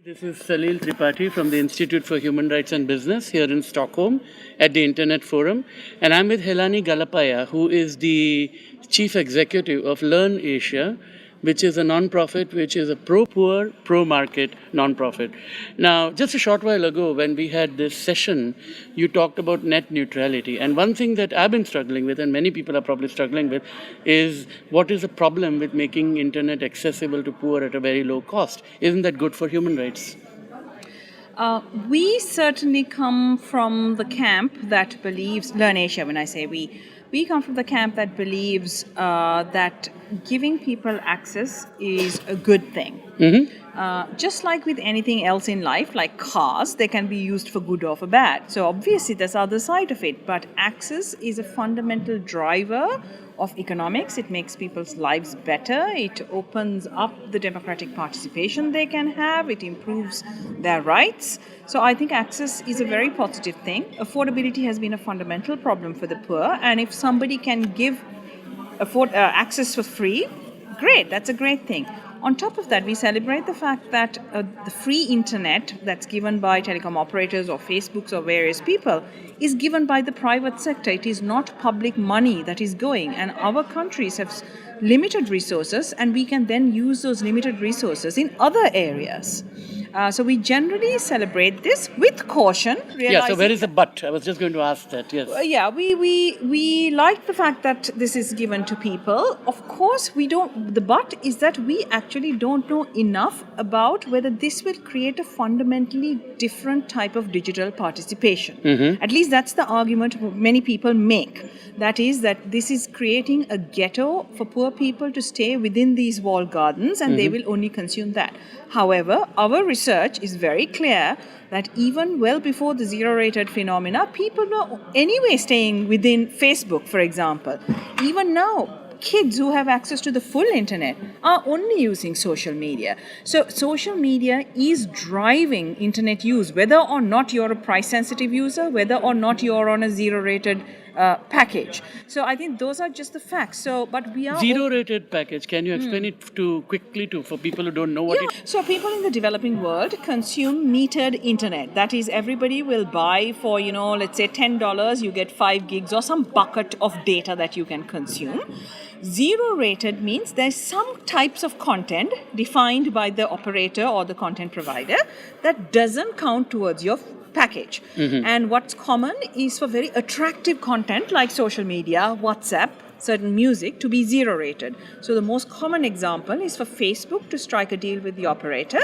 This is Salil Tripathi from the Institute for Human Rights and Business here in Stockholm at the Internet Forum. And I'm with Helani Galpaya, who is the Chief Executive of LIRNEasia, which is a non-profit, which is a pro-poor, pro-market non-profit. Now, just a short while ago, when we had this session, you talked about net neutrality. And one thing that I've been struggling with, and many people are probably struggling with, is what is the problem with making internet accessible to poor at a very low cost? Isn't that good for human rights? We certainly come from the camp that believes, LIRNEasia, when I say we come from the camp that believes that giving people access is a good thing. Just like with anything else in life, like cars, they can be used for good or for bad. So obviously there's other side of it, but access is a fundamental driver of economics. It makes people's lives better. It opens up the democratic participation they can have. It improves their rights. So I think access is a very positive thing. Affordability has been a fundamental problem for the poor, and if somebody can give access for free, great, that's a great thing. On top of that, we celebrate the fact that the free internet that's given by telecom operators or Facebooks or various people is given by the private sector. It is not public money that is going, and our countries have limited resources, and we can then use those limited resources in other areas. So we generally celebrate this with caution. Yeah, so where is the but? I was just going to ask that, yes. We like the fact that this is given to people. Of course, the but is that we actually don't know enough about whether this will create a fundamentally different type of digital participation. At least that's the argument many people make. That is that this is creating a ghetto for poor people to stay within these walled gardens, and they will only consume that. However, our research is very clear that even well before the zero-rated phenomena, people were anyway staying within Facebook, for example. Even now, kids who have access to the full internet are only using social media. So social media is driving internet use, whether or not you're a price-sensitive user, whether or not you're on a zero-rated package. So I think those are just the facts. But we are zero-rated package. Can you explain it quickly for people who don't know what it is? So people in the developing world consume metered internet. That is, everybody will buy for let's say $10. You get 5 gigs or some bucket of data that you can consume. Zero-rated means there's some types of content defined by the operator or the content provider that doesn't count towards your package. And what's common is for very attractive content like social media, WhatsApp, certain music to be zero-rated. So the most common example is for Facebook to strike a deal with the operator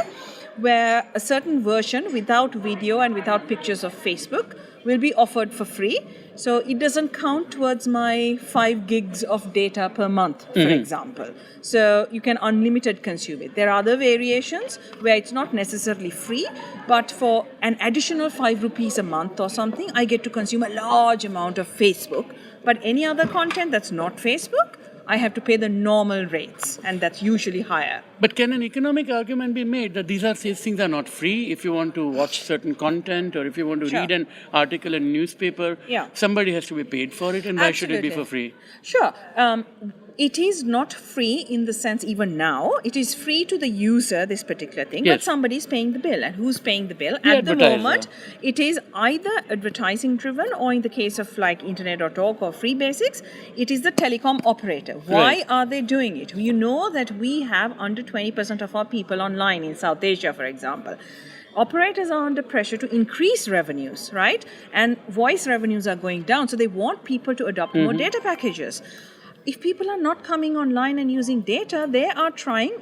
where a certain version without video and without pictures of Facebook will be offered for free. So it doesn't count towards my 5 gigs of data per month, for example. So you can unlimited consume it. There are other variations where it's not necessarily free, but for an additional 5 rupees a month or something, I get to consume a large amount of Facebook. But any other content that's not Facebook, I have to pay the normal rates, and that's usually higher. But can an economic argument be made that these things are not free? If you want to watch certain content or if you want to read an article in a newspaper, somebody has to be paid for it, and why should it be for free? Sure. It is not free in the sense even now. It is free to the user, this particular thing, but somebody is paying the bill. And who's paying the bill? At the moment, it is either advertising driven, or in the case of like Internet.org or Free Basics, it is the telecom operator. Why are they doing it? You know that we have under 20% of our people online in South Asia, for example. Operators are under pressure to increase revenues, right? And voice revenues are going down. So they want people to adopt more data packages. If people are not coming online and using data, they are trying,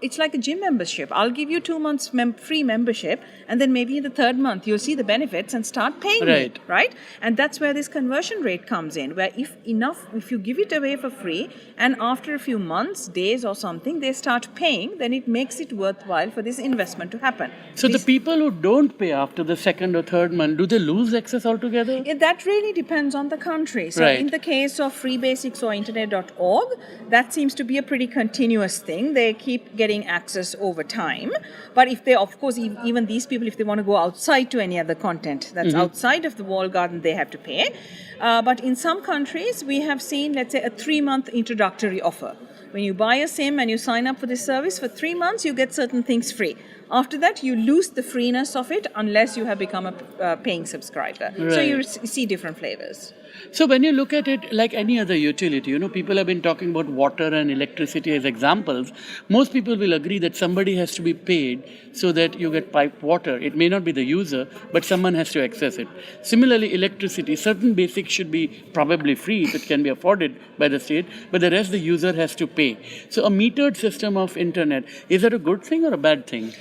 it's like a gym membership. I'll give you 2 months free membership, and then maybe in the 3rd month you'll see the benefits and start paying me, right? And that's where this conversion rate comes in, where if you give it away for free, and after a few months, days or something, they start paying, then it makes it worthwhile for this investment to happen. So the people who don't pay after the 2nd or 3rd month, do they lose access altogether? That really depends on the country. So in the case of Free Basics or Internet.org, that seems to be a pretty continuous thing. They keep getting access over time. But if they, of course, even these people, if they want to go outside to any other content that's outside of the walled garden, they have to pay. But in some countries, we have seen, let's say, a 3-month introductory offer. When you buy a SIM and you sign up for this service, for 3 months, you get certain things free. After that, you lose the freeness of it unless you have become a paying subscriber. So you see different flavors. So when you look at it like any other utility, people have been talking about water and electricity as examples. Most people will agree that somebody has to be paid so that you get piped water. It may not be the user, but someone has to access it. Similarly, electricity, certain basics should be probably free if it can be afforded by the state, but the rest the user has to pay. So a metered system of internet, is that a good thing or a bad thing?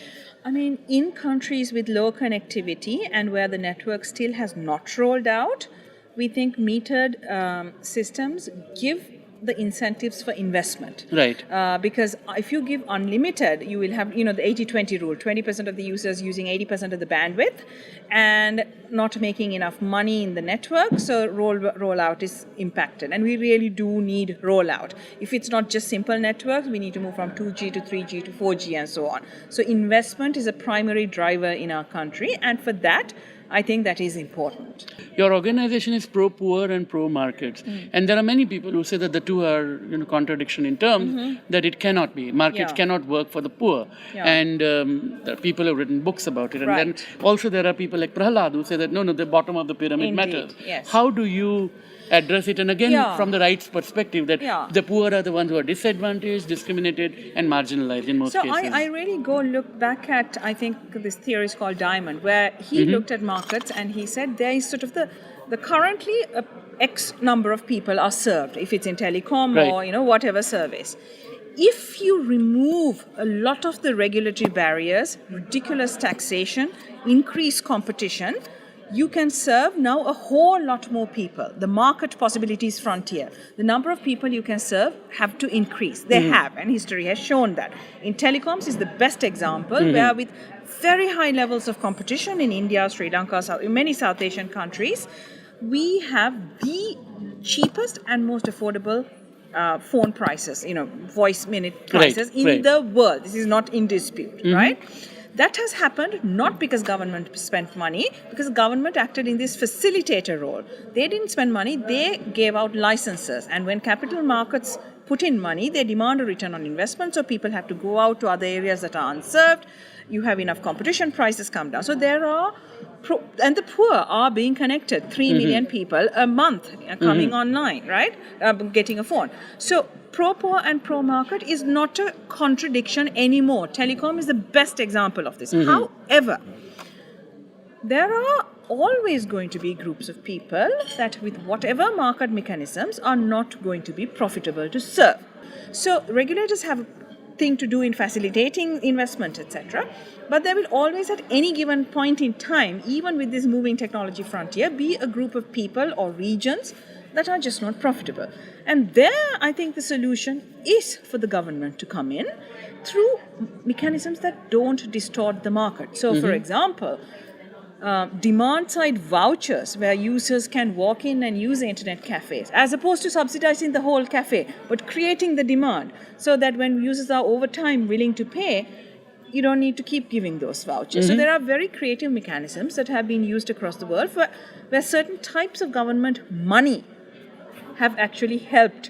I mean, in countries with low connectivity and where the network still has not rolled out, we think metered systems give the incentives for investment. Right. Because if you give unlimited, you will have, the 80-20 rule, 20% of the users using 80% of the bandwidth and not making enough money in the network, so rollout is impacted. And we really do need rollout. If it's not just simple networks, we need to move from 2G to 3G to 4G and so on. So investment is a primary driver in our country, and for that, I think that is important. Your organization is pro-poor and pro-markets. And there are many people who say that the two are contradiction in terms, that it cannot be. Markets cannot work for the poor. And there are people who have written books about it. And then also there are people like Prahlad who say that no, the bottom of the pyramid matters. Yes. How do you address it? And again, from the rights perspective, that the poor are the ones who are disadvantaged, discriminated, and marginalized in most cases. So I really look back at, I think this theory is called Diamond, where he looked at markets and he said there is sort of the currently X number of people are served, if it's in telecom or whatever service. If you remove a lot of the regulatory barriers, ridiculous taxation, increased competition, you can serve now a whole lot more people. The market possibilities frontier. The number of people you can serve have to increase. They have, and history has shown that. In telecoms is the best example, where with very high levels of competition in India, Sri Lanka, in many South Asian countries, we have the cheapest and most affordable phone prices, voice minute prices in the world. This is not in dispute, right? That has happened not because government spent money, because government acted in this facilitator role. They didn't spend money, they gave out licenses. And when capital markets put in money, they demand a return on investment, so people have to go out to other areas that are unserved. You have enough competition, prices come down. So there are, and the poor are being connected. 3 million people a month coming online, right? Getting a phone. So pro-poor and pro-market is not a contradiction anymore. Telecom is the best example of this. However, there are always going to be groups of people that with whatever market mechanisms are not going to be profitable to serve. So regulators have a thing to do in facilitating investment, etc. But there will always at any given point in time, even with this moving technology frontier, be a group of people or regions that are just not profitable. And there, I think the solution is for the government to come in through mechanisms that don't distort the market. So, for example, demand-side vouchers where users can walk in and use internet cafes, as opposed to subsidizing the whole cafe, but creating the demand so that when users are over time willing to pay, you don't need to keep giving those vouchers. So there are very creative mechanisms that have been used across the world where certain types of government money have actually helped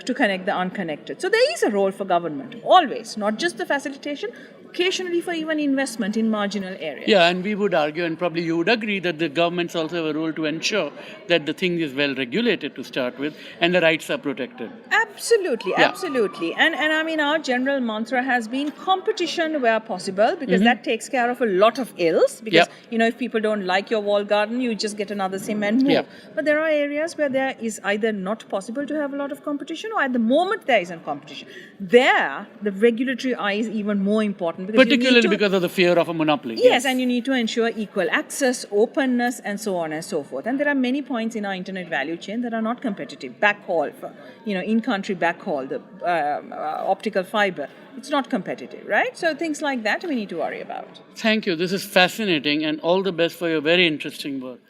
to connect the unconnected. So there is a role for government, always, not just the facilitation, occasionally for even investment in marginal areas. Yeah, and we would argue, and probably you would agree, that the governments also have a role to ensure that the thing is well regulated to start with and the rights are protected. Absolutely, absolutely. And I mean, our general mantra has been competition where possible, because that takes care of a lot of ills. Because, if people don't like your wall garden, you just get another sim and move. But there are areas where there is either not possible to have a lot of competition, or at the moment there isn't competition. There, the regulatory eye is even more important. Particularly because of the fear of a monopoly. Yes, and you need to ensure equal access, openness, and so on and so forth. And there are many points in our internet value chain that are not competitive. Backhaul, in-country backhaul, the optical fiber, it's not competitive, right? So things like that we need to worry about. Thank you. This is fascinating, and all the best for your very interesting work.